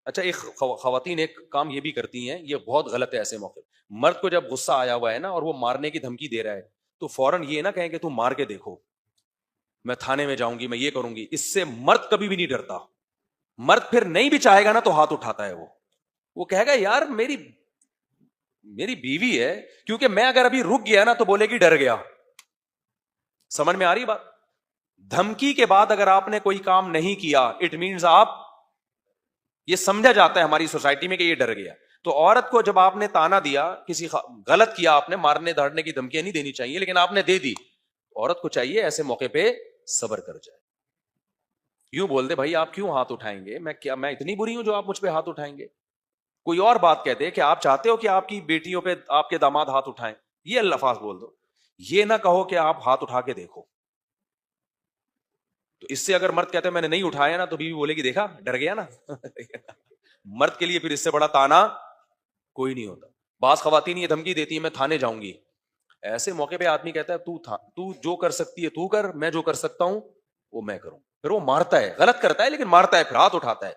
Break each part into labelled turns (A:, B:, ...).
A: اچھا ایک خواتین ایک کام یہ بھی کرتی ہیں، یہ بہت غلط ہے ایسے موقع، مرد کو جب غصہ آیا ہوا ہے نا اور وہ مارنے کی دھمکی دے رہا ہے تو فوراً یہ نہ کہیں کہ تم مار کے دیکھو، میں تھانے میں جاؤں گی، میں یہ کروں گی. اس سے مرد کبھی بھی نہیں ڈرتا. مرد پھر نہیں بھی چاہے گا نا تو ہاتھ اٹھاتا ہے. وہ کہے گا یار میری بیوی ہے، کیونکہ میں اگر ابھی رک گیا نا تو بولے گی ڈر گیا. سمجھ میں آ رہی بات؟ دھمکی کے بعد اگر آپ نے کوئی کام نہیں کیا اٹ مینز آپ، یہ سمجھا جاتا ہے ہماری سوسائٹی میں کہ یہ ڈر گیا. تو عورت کو جب آپ نے تانا دیا، کسی غلط کیا آپ نے، مارنے دھاڑنے کی دھمکیاں نہیں دینی چاہیے لیکن آپ نے دے دی، عورت کو چاہیے ایسے موقع پہ صبر کر جائے. یوں بول دے بھائی آپ کیوں ہاتھ اٹھائیں گے، میں اتنی بری ہوں جو آپ مجھ پہ ہاتھ اٹھائیں گے. کوئی اور بات کہتے کہ آپ چاہتے ہو کہ آپ کی بیٹیوں پہ آپ کے داماد ہاتھ اٹھائیں، یہ الفاظ بول دو. یہ نہ کہو کہ آپ ہاتھ اٹھا کے دیکھو. تو اس سے اگر مرد کہتے ہیں میں نے نہیں اٹھایا نا تو بیوی بولے گی دیکھا ڈر گیا نا. مرد کے لیے پھر اس سے بڑا تانا کوئی نہیں ہوتا. بعض خواتین یہ دھمکی دیتی ہیں میں تھانے جاؤں گی. ایسے موقع پہ آدمی کہتا ہے تو جو کر سکتی ہے تو کر، میں جو کر سکتا ہوں وہ میں کروں. پھر وہ مارتا ہے، غلط کرتا ہے لیکن مارتا ہے، پھر ہاتھ اٹھاتا ہے.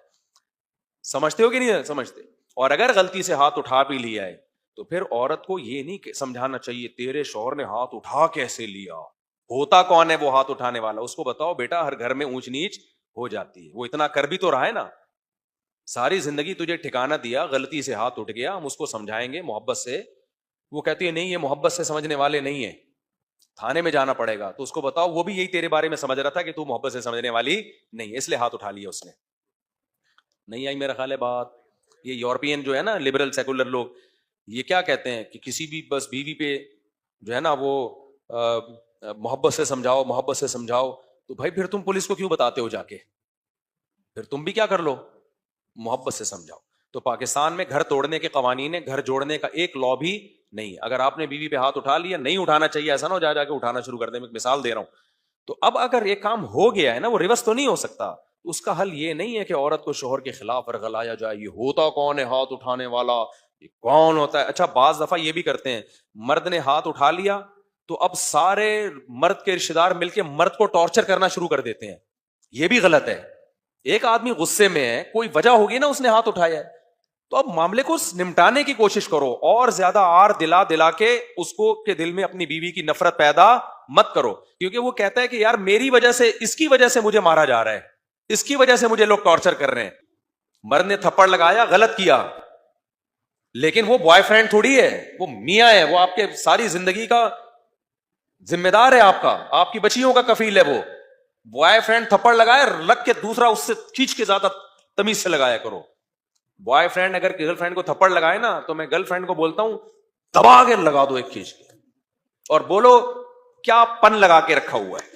A: سمجھتے ہو کہ نہیں سمجھتے؟ اور اگر غلطی سے ہاتھ اٹھا بھی لیا ہے تو پھر عورت کو یہ نہیں سمجھانا چاہیے تیرے شوہر نے ہاتھ اٹھا کیسے لیا، ہوتا کون ہے وہ ہاتھ اٹھانے والا، اس کو بتاؤ بیٹا ہر گھر میں اونچ نیچ ہو جاتی ہے، وہ اتنا کر بھی تو رہا ہے نا، ساری زندگی تجھے ٹھکانہ دیا، غلطی سے ہاتھ اٹھ گیا، ہم اس کو سمجھائیں گے محبت سے. وہ کہتی ہے نہیں یہ محبت سے سمجھنے والے نہیں ہیں، تھانے میں جانا پڑے گا. تو اس کو بتاؤ وہ بھی یہی تیرے بارے میں سمجھ رہا تھا کہ تو محبت سے سمجھنے والی نہیں ہے، اس لیے ہاتھ اٹھا لیا اس نے. نہیں آئی میرا خیال ہے بات. یہ یورپین جو ہے نا لبرل سیکولر لوگ، یہ کیا کہتے ہیں کہ کسی بھی بس بیوی پہ جو ہے نا وہ محبت سے سمجھاؤ، محبت سے سمجھاؤ. تو بھائی پھر تم پولیس کو کیوں بتاتے ہو جا کے؟ پھر تم بھی کیا کر لو، محبت سے سمجھاؤ. تو پاکستان میں گھر توڑنے کے قوانین ہیں، گھر جوڑنے کا ایک لا بھی نہیں ہے. اگر آپ نے بیوی پہ ہاتھ اٹھا لیا، نہیں اٹھانا چاہیے، ایسا نہ ہو جا کے اٹھانا شروع کر دیں. میں ایک مثال دے رہا ہوں. تو اب اگر یہ کام ہو گیا ہے نا، وہ ریورس تو نہیں ہو سکتا. اس کا حل یہ نہیں ہے کہ عورت کو شوہر کے خلاف ورغلایا جائے، یہ ہوتا کون ہے ہاتھ اٹھانے والا، یہ کون ہوتا ہے. اچھا بعض دفعہ یہ بھی کرتے ہیں، مرد نے ہاتھ اٹھا لیا تو اب سارے مرد کے رشتے دار مل کے مرد کو ٹارچر کرنا شروع کر دیتے ہیں. یہ بھی غلط ہے. ایک آدمی غصے میں ہے، کوئی وجہ ہوگی نا اس نے ہاتھ اٹھایا ہے، تو اب معاملے کو نمٹانے کی کوشش کرو، اور زیادہ آر دلا کے اس کو کے دل میں اپنی بیوی کی نفرت پیدا مت کرو. کیونکہ وہ کہتا ہے کہ یار میری وجہ سے، اس کی وجہ سے مجھے مارا جا رہا ہے، اس کی وجہ سے مجھے لوگ ٹارچر کر رہے ہیں. مرد نے تھپڑ لگایا، غلط کیا، لیکن وہ بوائے فرینڈ تھوڑی ہے، وہ میاں ہے، وہ آپ کے ساری زندگی کا ذمہ دار ہے، آپ کی بچیوں کا کفیل ہے. وہ بوائے فرینڈ تھپڑ لگائے، لگ کے دوسرا اس سے کھینچ کے زیادہ تمیز سے لگایا کرو. بوائے فرینڈ اگر گرل فرینڈ کو تھپڑ لگائے نا تو میں گرل فرینڈ کو بولتا ہوں دبا کے لگا دو ایک کھینچ کے، اور بولو کیا پن لگا کے رکھا ہوا ہے.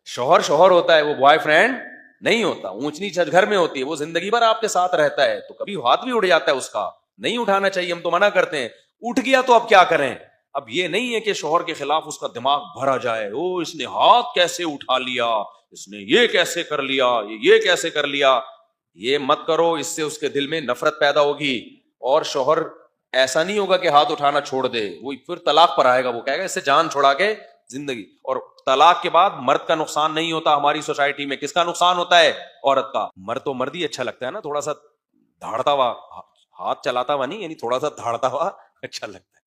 A: شوہر ہوتا ہے، وہ بوائے فرینڈ نہیں ہوتا. اونچ نیچ گھر میں ہوتی ہے، وہ زندگی بھر آپ کے ساتھ رہتا ہے، تو کبھی ہاتھ بھی اڑ جاتا ہے اس کا. نہیں اٹھانا چاہیے، ہم تو منع کرتے ہیں. اٹھ گیا تو اب کیا کریں؟ اب یہ نہیں ہے کہ شوہر کے خلاف اس کا دماغ بھرا جائے، او اس نے ہاتھ کیسے اٹھا لیا، اس نے یہ کیسے کر لیا، یہ کیسے کر لیا. یہ مت کرو، اس سے اس کے دل میں نفرت پیدا ہوگی. اور شوہر ایسا نہیں ہوگا کہ ہاتھ اٹھانا چھوڑ دے، وہ پھر طلاق پر آئے گا. وہ کہے گا اس سے جان چھڑا کے زندگی. اور طلاق کے بعد مرد کا نقصان نہیں ہوتا ہماری سوسائٹی میں، کس کا نقصان ہوتا ہے؟ عورت کا. مرد تو مرد ہی اچھا لگتا ہے نا، تھوڑا سا دھاڑتا ہوا، ہاتھ چلاتا ہوا نہیں، یعنی تھوڑا سا دھاڑتا ہوا اچھا لگتا ہے.